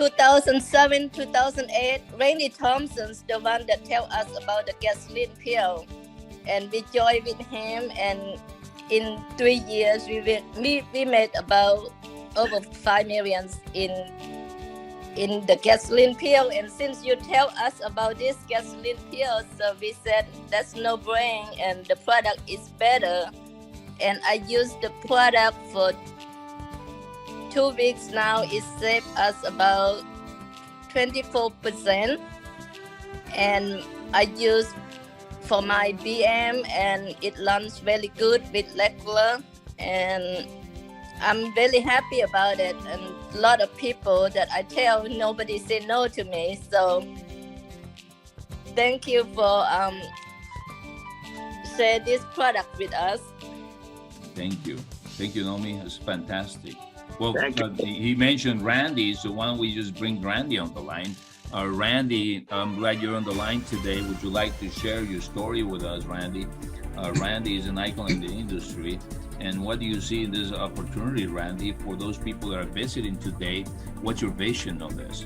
2007, 2008, Randy Thompson's the one that tell us about the gasoline pill, and we joined with him. And in 3 years, we made about over 5 millions in the gasoline pill. And since you tell us about this gasoline pill, so we said that's no brain, and the product is better. And I use the product for 2 weeks now. It saved us about 24%. And I use for my BM, and it runs very good with regular. And I'm really happy about it. And a lot of people that I tell, nobody say no to me. So thank you for share this product with us. Thank you, Naomi. It's fantastic. Well, he mentioned Randy, so why don't we just bring Randy on the line? Randy, I'm glad you're on the line today. Would you like to share your story with us, Randy? Randy is an icon in the industry. And what do you see in this opportunity, Randy, for those people that are visiting today? What's your vision on this?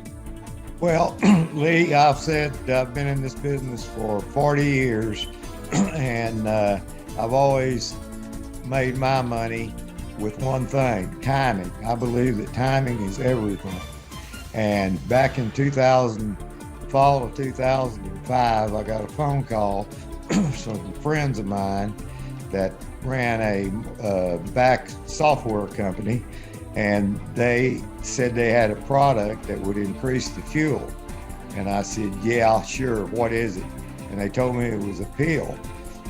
Well, Lee, I've said I've been in this business for 40 years, and I've always made my money with one thing: timing. I believe that timing is everything. And back in fall of 2005, I got a phone call from some friends of mine that ran a back software company, and they said they had a product that would increase the fuel. And I said, yeah, sure, what is it? And they told me it was a pill.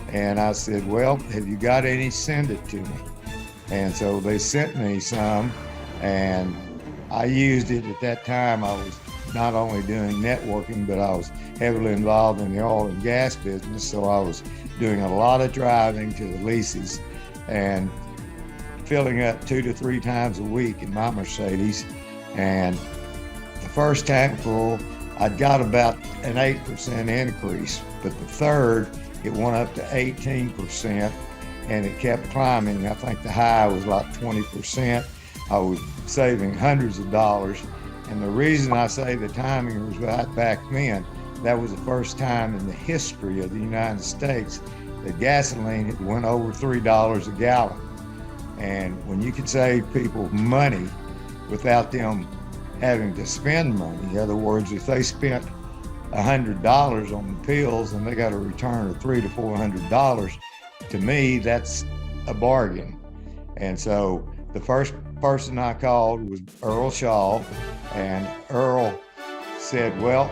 And I said, well, have you got any? Send it to me. And so they sent me some, and I used it. At that time, I was not only doing networking, but I was heavily involved in the oil and gas business. So I was doing a lot of driving to the leases and filling up 2 to 3 times a week in my Mercedes. And the first tank full, I'd got about an 8% increase, but the third, it went up to 18%, and it kept climbing. I think the high was like 20%. I was saving hundreds of dollars. And the reason I say the timing was right back then, that was the first time in the history of the United States that gasoline had went over $3 a gallon. And when you could save people money without them having to spend money, in other words, if they spent $100 on the pills and they got a return of $300 to $400, to me, that's a bargain. And so the first person I called was Earl Shaw, and Earl said, well,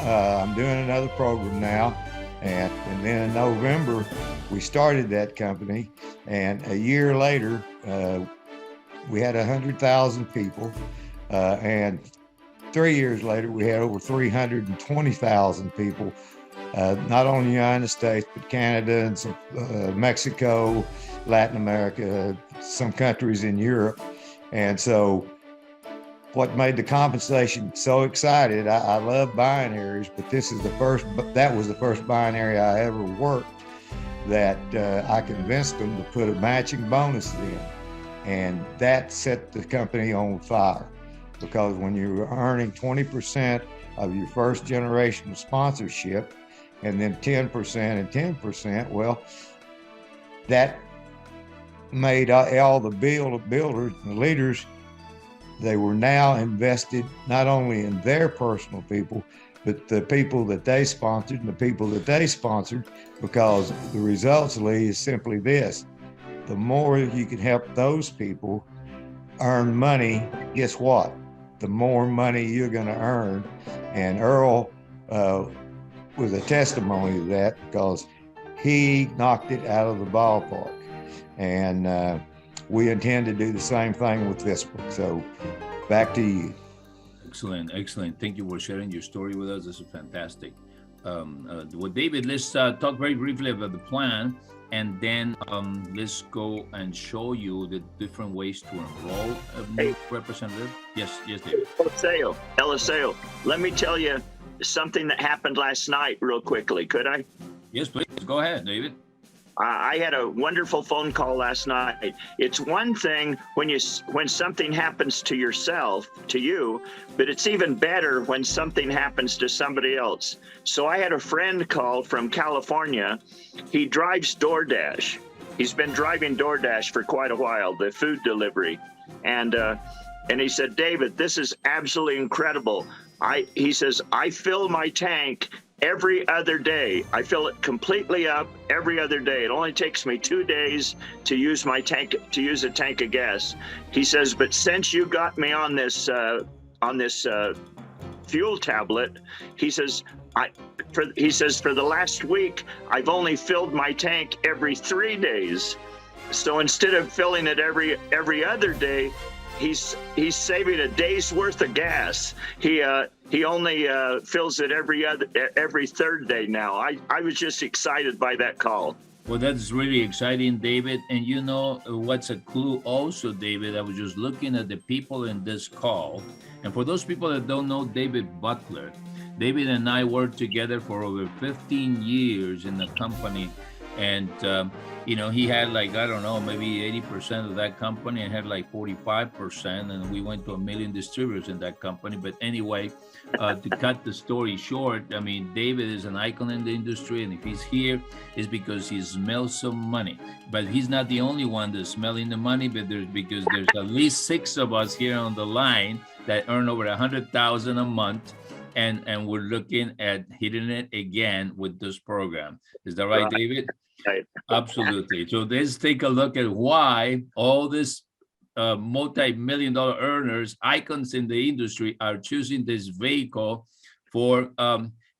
I'm doing another program now. And then in November, we started that company. And a year later, we had 100,000 people. And 3 years later, we had over 320,000 people, not only in the United States, but Canada and some, Mexico, Latin America, some countries in Europe. And so what made the compensation so excited, I love binaries, but that was the first binary I ever worked that I convinced them to put a matching bonus in. And that set the company on fire, because when you're earning 20% of your first generation of sponsorship and then 10% and 10%, well, that made all the builders and leaders, they were now invested not only in their personal people, but the people that they sponsored and the people that they sponsored, because the results, Lee, is simply this: the more you can help those people earn money, guess what? The more money you're going to earn. And Earl was a testimony to that, because he knocked it out of the ballpark. And we intend to do the same thing with this book. So back to you. Excellent, excellent. Thank you for sharing your story with us. This is fantastic. Well, David, let's talk very briefly about the plan, and then let's go and show you the different ways to enroll a new representative. Yes, David. Eliseo, let me tell you something that happened last night real quickly, could I? Yes, please. Go ahead, David. I had a wonderful phone call last night. It's one thing when something happens to yourself, to you, but it's even better when something happens to somebody else. So I had a friend call from California. He drives DoorDash. He's been driving DoorDash for quite a while, the food delivery. And he said, David, this is absolutely incredible. He says, I fill my tank every other day. I fill it completely up every other day. It only takes me 2 days to use my tank, to use a tank of gas. He says, but since you got me on this fuel tablet, he says, for the last week, I've only filled my tank every 3 days. So instead of filling it every other day, he's saving a day's worth of gas. He only fills it every third day now. I was just excited by that call. Well, that's really exciting, David. And you know what's a clue also, David? I was just looking at the people in this call. And for those people that don't know David Butler, David and I worked together for over 15 years in the company. And, you know, he had like, I don't know, maybe 80% of that company and had like 45%. And we went to 1 million distributors in that company. But anyway, to cut the story short, I mean, David is an icon in the industry. And if he's here, it's because he smells some money. But he's not the only one that's smelling the money, but because there's at least 6 of us here on the line that earn over $100,000 a month. And we're looking at hitting it again with this program. Is that right, David? Right. Absolutely. So let's take a look at why all this multi-million-dollar earners, icons in the industry, are choosing this vehicle for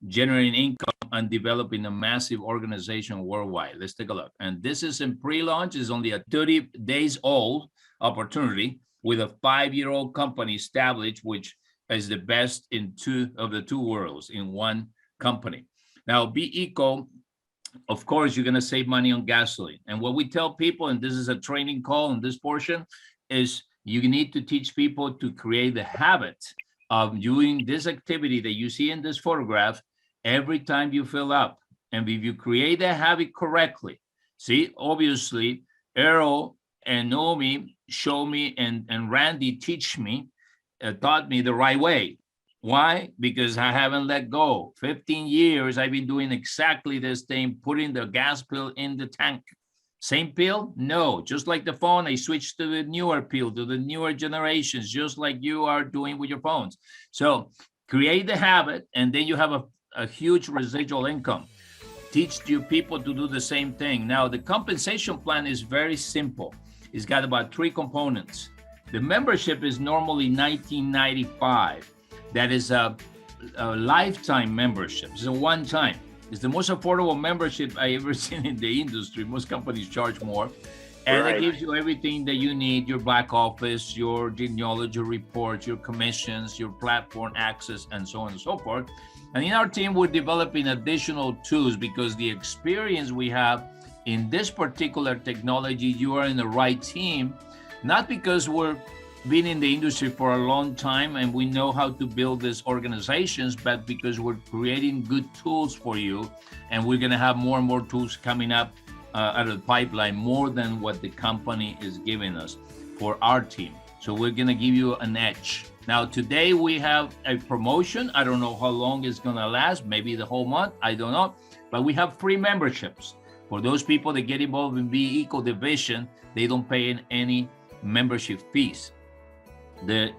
generating income and developing a massive organization worldwide. Let's take a look. And this is in pre-launch. It's only a 30 days old opportunity with a 5-year-old company established, which is the best in two worlds in one company. Now, Be Eco, of course, you're going to save money on gasoline. And what we tell people, and this is a training call in this portion, is you need to teach people to create the habit of doing this activity that you see in this photograph every time you fill up. And if you create that habit correctly, see, obviously, Errol and Naomi show me, and Randy taught me the right way. Why? Because I haven't let go. 15 years, I've been doing exactly this thing, putting the gas pill in the tank. Same pill? No. Just like the phone, I switched to the newer pill, to the newer generations, just like you are doing with your phones. So create the habit, and then you have a huge residual income. Teach your people to do the same thing. Now, the compensation plan is very simple. It's got about 3 components. The membership is normally $19.95. That is a lifetime membership. It's a one-time. It's the most affordable membership I ever seen in the industry. Most companies charge more. And It gives you everything that you need, your back office, your genealogy reports, your commissions, your platform access, and so on and so forth. And in our team, we're developing additional tools because the experience we have in this particular technology, you are in the right team. Not because we're been in the industry for a long time and we know how to build these organizations, but because we're creating good tools for you, and we're going to have more and more tools coming up out of the pipeline, more than what the company is giving us for our team. So we're going to give you an edge. Now, today we have a promotion. I don't know how long it's going to last, maybe the whole month, I don't know, but we have free memberships. For those people that get involved in Be Eco Division, they don't pay any membership fees. The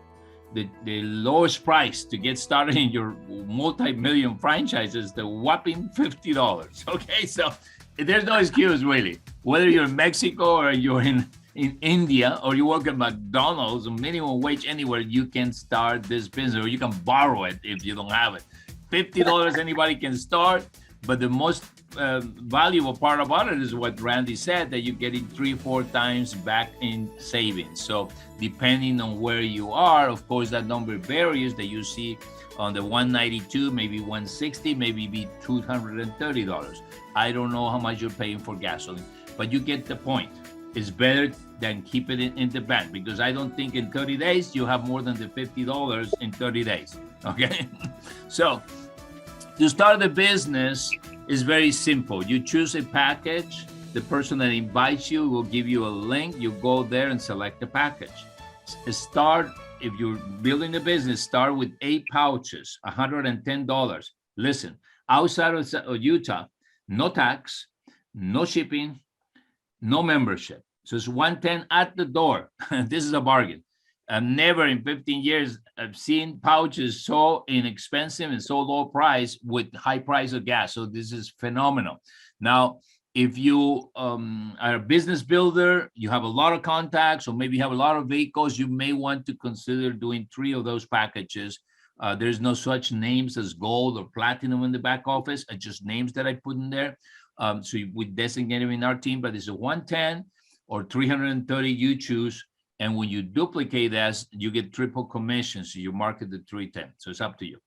lowest price to get started in your multi-million franchise is the whopping $50. Okay, so there's no excuse really. Whether you're in Mexico or you're in India or you work at McDonald's or minimum wage, anywhere, you can start this business, or you can borrow it if you don't have it. $50 anybody can start, but the most valuable part about it is what Randy said, that you're getting 3-4 times back in savings. So depending on where you are, of course, that number varies that you see on the 192, maybe 160, maybe be $230. I don't know how much you're paying for gasoline, but you get the point. It's better than keeping it in the bank, because I don't think in 30 days you have more than the $50 in 30 days. Okay. So to start the business is very simple. You choose a package the person that invites you will give you a link. You go there and select a package. Start, if you're building a business, start with 8 pouches, $110. Listen, outside of Utah, no tax, no shipping, no membership. So it's $110 at the door. This is a bargain. I've never in 15 years I've seen pouches so inexpensive and so low price with high price of gas. So this is phenomenal. Now, if you are a business builder, you have a lot of contacts, or maybe you have a lot of vehicles, you may want to consider doing 3 of those packages. There's no such names as gold or platinum in the back office. It's just names that I put in there. So we designate them in our team, but it's a 110 or 330 you choose. And when you duplicate that, you get triple commission. So you market the 310. So it's up to you.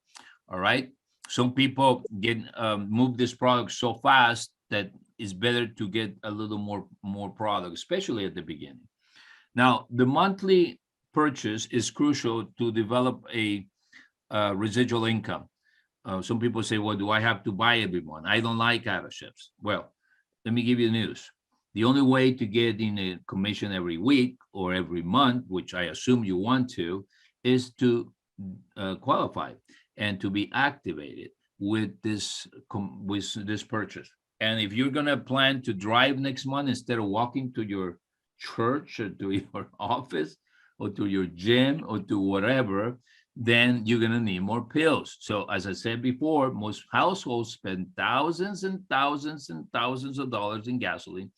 All right. Some people get move this product so fast that it's better to get a little more product, especially at the beginning. Now, the monthly purchase is crucial to develop a residual income. Some people say, well, do I have to buy every month? I don't like auto-ships. Well, let me give you news. The only way to get in a commission every week or every month, which I assume you want to, is to qualify and to be activated with this purchase. And if you're going to plan to drive next month instead of walking to your church or to your office or to your gym or to whatever, then you're going to need more pills. So as I said before, most households spend thousands and thousands and thousands of dollars in gasoline.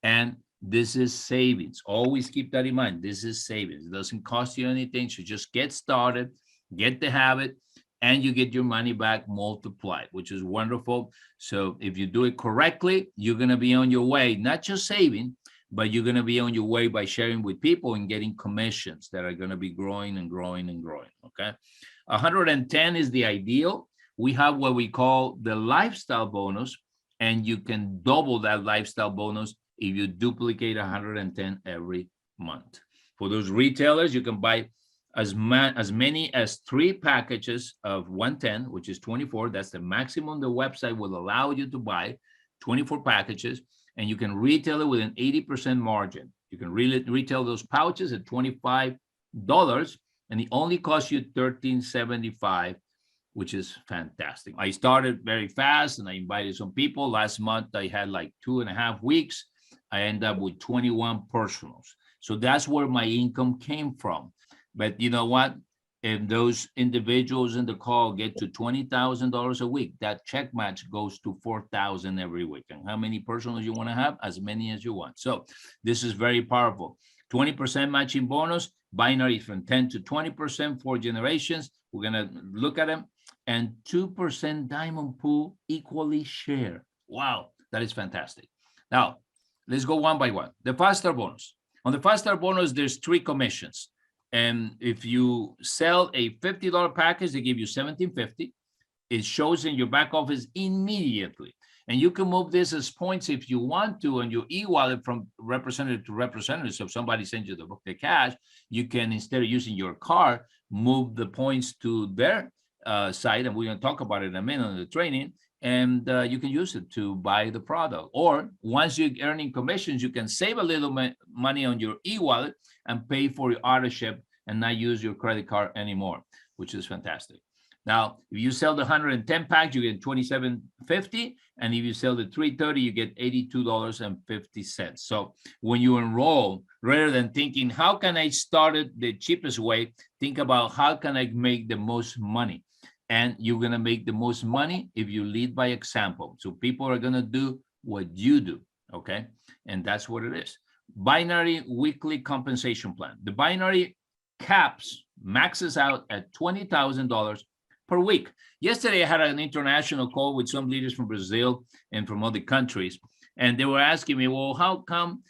And this is savings. Always keep that in mind. This is savings. It doesn't cost you anything. So just get started, get the habit, and you get your money back multiplied, which is wonderful. So if you do it correctly, you're going to be on your way, not just saving, but you're going to be on your way by sharing with people and getting commissions that are going to be growing and growing and growing. Okay. 110 is the ideal. We have what we call the lifestyle bonus, and you can double that lifestyle bonus if you duplicate 110 every month. For those retailers, you can buy as many as 3 packages of 110, which is 24. That's the maximum the website will allow you to buy, 24 packages, and you can retail it with an 80% margin. You can retail those pouches at $25, and it only costs you $13.75, which is fantastic. I started very fast and I invited some people. Last month, I had like 2.5 weeks. I ended up with 21 personals. So that's where my income came from. But you know what? If those individuals in the call get to $20,000 a week, that check match goes to $4,000 every week. And how many personals you want to have? As many as you want. So this is very powerful. 20% matching bonus, binary from 10 to 20% for generations. We're going to look at them. And 2% diamond pool equally share. Wow, that is fantastic. Now, let's go one by one. The 5-star bonus. On the 5-star bonus, there's 3 commissions. And if you sell a $50 package, they give you $17.50. It shows in your back office immediately. And you can move this as points if you want to on your e-wallet from representative to representative. So if somebody sends you the cash, you can, instead of using your card, move the points to their site. And we're going to talk about it in a minute on the training. And you can use it to buy the product. Or once you're earning commissions, you can save a little money on your e-wallet and pay for your auto ship and not use your credit card anymore, which is fantastic. Now, if you sell the 110 pack, you get $27.50. And if you sell the 330, you get $82.50. So when you enroll, rather than thinking, how can I start it the cheapest way, think about how can I make the most money? And you're going to make the most money if you lead by example. So people are going to do what you do, okay? And that's what it is. Binary weekly compensation plan. The binary maxes out at $20,000 per week. Yesterday, I had an international call with some leaders from Brazil and from other countries. And they were asking me, well, how come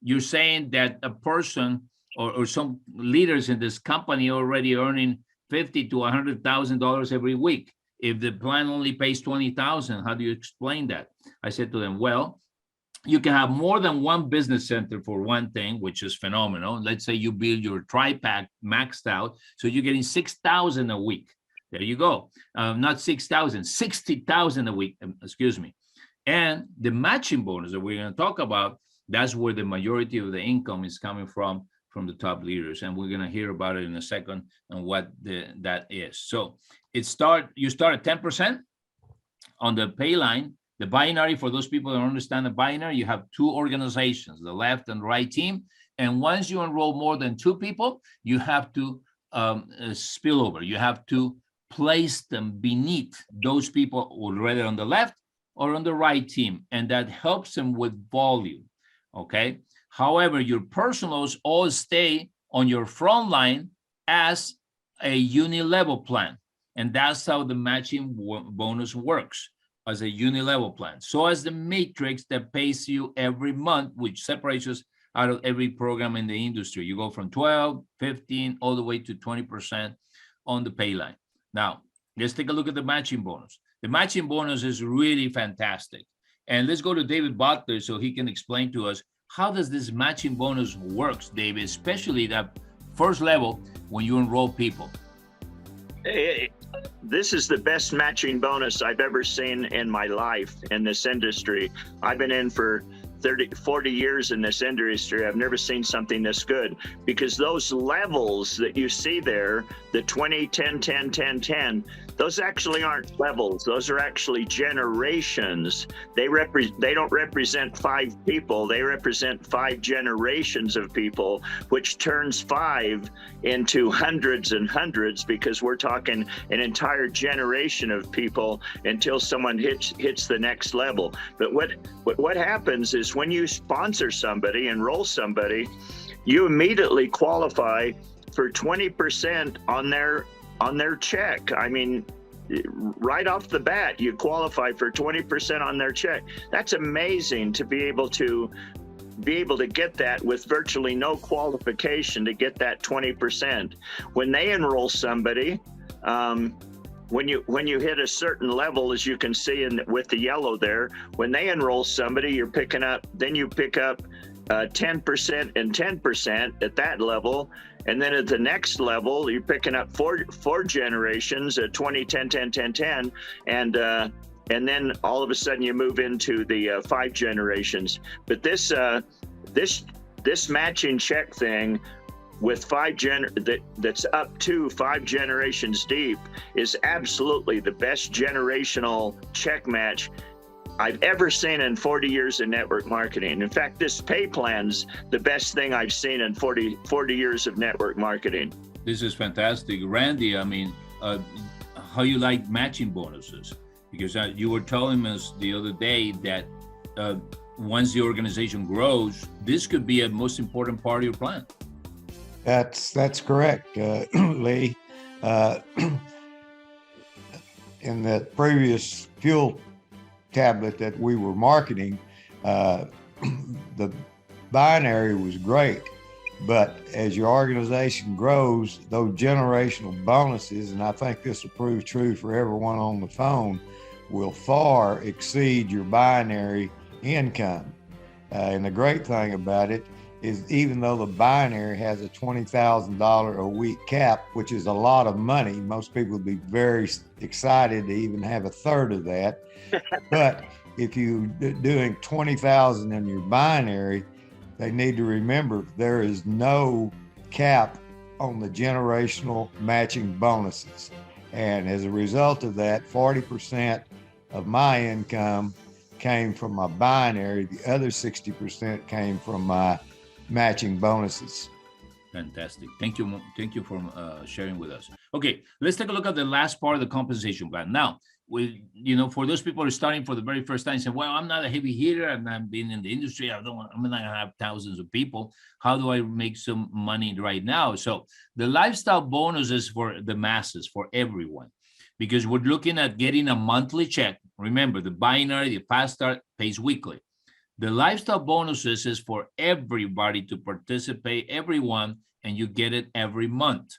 you're saying that a person or some leaders in this company already earning $50,000 to $100,000 every week? If the plan only pays $20,000, how do you explain that? I said to them, well, you can have more than one business center for one thing, which is phenomenal. Let's say you build your tri-pack maxed out, so you're getting $6,000 a week. There you go. Not 6,000, 60,000 a week. Excuse me. And the matching bonus that we're going to talk about, that's where the majority of the income is coming from the top leaders. And we're going to hear about it in a second and what that is. So you start at 10% on the pay line. The binary, for those people that don't understand the binary, you have two organizations, the left and right team. And once you enroll more than 2 people, you have to spill over. You have to place them beneath those people already on the left or on the right team. And that helps them with volume, okay? However, your personals all stay on your front line as a uni-level plan. And that's how the matching bonus works, as a uni-level plan. So as the matrix that pays you every month, which separates us out of every program in the industry. You go from 12, 15, all the way to 20% on the pay line. Now, let's take a look at the matching bonus. The matching bonus is really fantastic. And let's go to David Butler so he can explain to us, how does this matching bonus works, David, especially that first level when you enroll people? This is the best matching bonus I've ever seen in my life in this industry. I've been in for 40 years in this industry. I've never seen something this good, because those levels that you see there, the 20, 10, 10, 10, 10, those actually aren't levels. Those are actually generations. They don't represent 5 people. They represent 5 generations of people, which turns 5 into hundreds and hundreds, because we're talking an entire generation of people until someone hits the next level. But what happens is, when you sponsor somebody, enroll somebody, you immediately qualify for 20% on their check. I mean, right off the bat, you qualify for 20% on their check. That's amazing to be able to get that with virtually no qualification, to get that 20%. When they enroll somebody, when you hit a certain level, as you can see with the yellow there, when they enroll somebody, you pick up 10% and 10% at that level. And then at the next level, you're picking up four generations at 20, 10, 10, 10, 10. And then all of a sudden you move into the 5 generations. But this matching check thing with that's up to 5 generations deep is absolutely the best generational check match I've ever seen in 40 years in network marketing. In fact, this pay plan's the best thing I've seen in 40 years of network marketing. This is fantastic. Randy, I mean, how you like matching bonuses? Because you were telling us the other day that once the organization grows, this could be a most important part of your plan. That's correct, Lee. In the previous fuel tablet that we were marketing, the binary was great, but as your organization grows, those generational bonuses, and I think this will prove true for everyone on the phone, will far exceed your binary income. And the great thing about it is, even though the binary has a $20,000 a week cap, which is a lot of money, most people would be very excited to even have a third of that. But if you're doing 20,000 in your binary, they need to remember there is no cap on the generational matching bonuses. And as a result of that, 40% of my income came from my binary. The other 60% came from my matching bonuses. Fantastic. Thank you for sharing with us. Okay, let's take a look at the last part of the compensation plan. Now, for those people who are starting for the very first time, say, well, I'm not a heavy hitter, and I've been in the industry, I'm not gonna have thousands of people. How do I make some money right now? So the lifestyle bonus is for the masses, for everyone, because we're looking at getting a monthly check. Remember, the binary, the fast start pays weekly. The lifestyle bonuses is for everybody to participate, everyone, and you get it every month.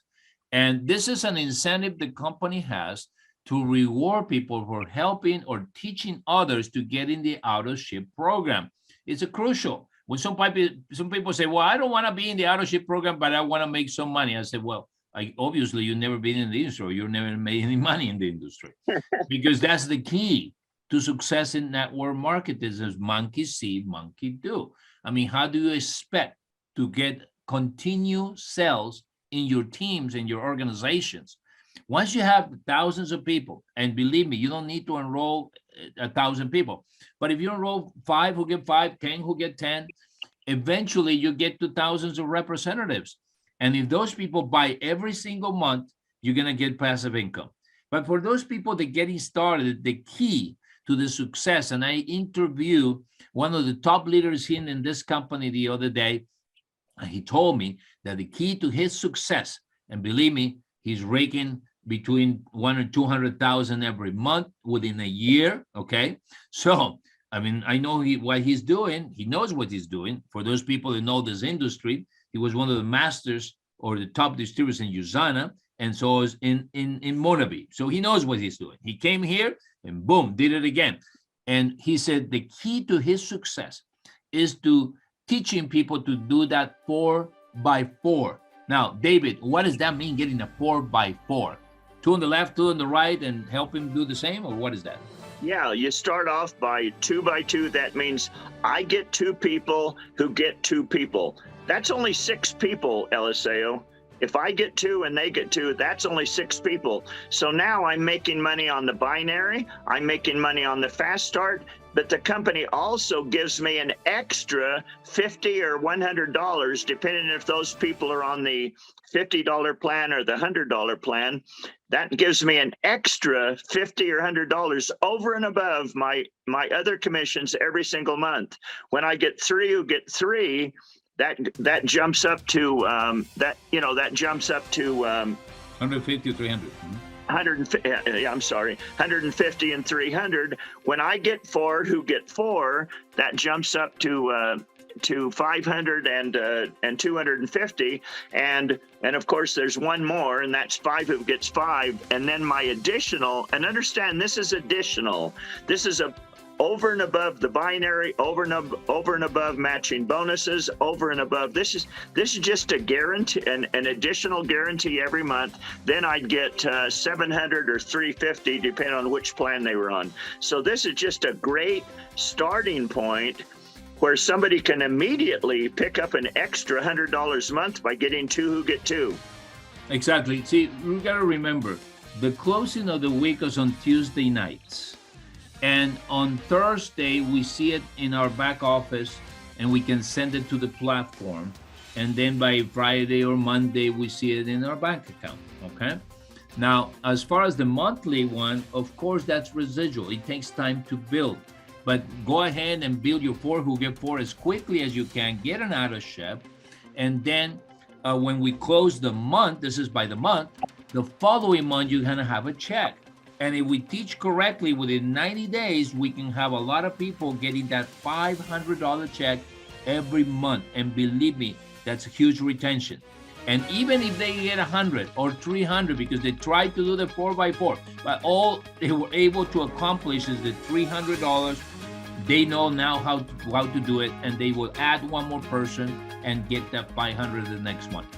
And this is an incentive the company has to reward people for helping or teaching others to get in the auto-ship program. It's a crucial. When some people say, well, I don't want to be in the auto-ship program, but I want to make some money. I say, well, obviously you've never been in the industry, or you've never made any money in the industry, because that's the key. to success in network marketing. As monkey see, monkey do. I mean, how do you expect to get continued sales in your teams, in your organizations? Once you have thousands of people, and believe me, you don't need to enroll 1,000 people, but if you enroll 5 who get 5, 10 who get 10, eventually you get to thousands of representatives. And if those people buy every single month, you're going to get passive income. But for those people that getting started, the key to the success, and I interviewed one of the top leaders here in this company the other day, and he told me that the key to his success, and believe me, he's raking between 100 and 200,000 every month within a year. Okay. So, I mean, I know what he's doing. He knows what he's doing. For those people that know this industry, he was one of the masters or the top distributors in USANA, and so is in Monavie. So he knows what he's doing. He came here and boom, did it again. And he said the key to his success is to teaching people to do that 4x4. Now, David, what does that mean, getting a 4x4? 2 on the left, 2 on the right, and help him do the same, or what is that? Yeah, you start off by 2x2. That means I get 2 people who get 2 people. That's only 6 people, Eliseo. If I get 2 and they get 2, that's only 6 people. So now I'm making money on the binary. I'm making money on the fast start. But the company also gives me an extra $50 or $100, depending if those people are on the $50 plan or the $100 plan. That gives me an extra $50 or $100 over and above my other commissions every single month. When I get 3 who get 3, that jumps up to that jumps up to 150 or 300. 150 and 300. When I get 4 who get 4, that jumps up to 500 and 250, and of course there's one more, and that's 5 who gets 5, and then my additional. And understand, this is additional. This is a over and above the binary, over and above matching bonuses, over and above. This is just a guarantee, an additional guarantee every month. Then I'd get 700 or 350, depending on which plan they were on. So this is just a great starting point where somebody can immediately pick up an extra $100 a month by getting 2 who get 2. Exactly. See, we got to remember, the closing of the week is on Tuesday nights. And on Thursday, we see it in our back office and we can send it to the platform. And then by Friday or Monday, we see it in our bank account, okay? Now, as far as the monthly one, of course, that's residual. It takes time to build. But go ahead and build your 4 who get 4 as quickly as you can, get an auto ship. And then when we close the month, this is by the month, the following month, you're gonna have a check. And if we teach correctly, within 90 days, we can have a lot of people getting that $500 check every month. And believe me, that's a huge retention. And even if they get 100 or 300, because they tried to do the 4x4, but all they were able to accomplish is the $300. They know now how to do it, and they will add one more person and get that 500 the next month.